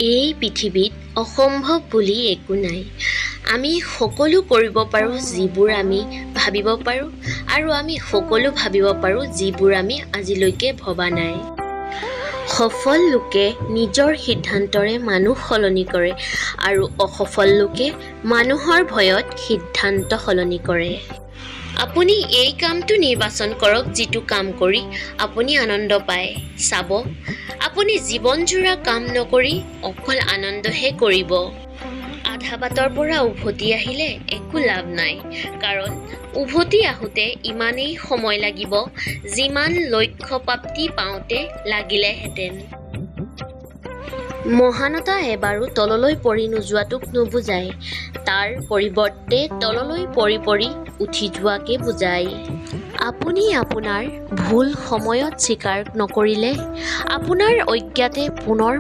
এই পৃথিৱীত অসম্ভৱ বুলি একো নাই। আমি সকলো কৰিব পাৰোঁ যিবোৰ আমি ভাবিব পাৰোঁ, আৰু আমি সকলো ভাবিব পাৰোঁ যিবোৰ আমি আজিলৈকে ভবা নাই। সফল লোকে নিজৰ সিদ্ধান্তৰে মানুহ সলনি কৰে, আৰু অসফল লোকে মানুহৰ ভয়ত সিদ্ধান্ত সলনি কৰে। আপুনি এই কামটো নিৰ্বাচন কৰক যিটো কাম কৰি আপুনি আনন্দ পায়। চাব, আপুনি জীৱনজোৰা কাম নকৰি অকল আনন্দহে কৰিব। আধা বাটৰ পৰা উভতি আহিলে একো লাভ নাই, কাৰণ উভতি আহোঁতে ইমানেই সময় লাগিব যিমান লক্ষ্যপ্ৰাপ্তি পাওঁতে লাগিলেহেঁতেন। মহানতা এবাৰো তললৈ পৰি নোযোৱাটোক নুবুজায়, তাৰ পৰিৱৰ্তে তললৈ পৰি পৰি উঠি যোৱাকে বুজায়। আপুনি আপোনাৰ ভুল সময়ত স্বীকাৰ নকৰিলে আপোনাৰ অজ্ঞাতে পুনৰ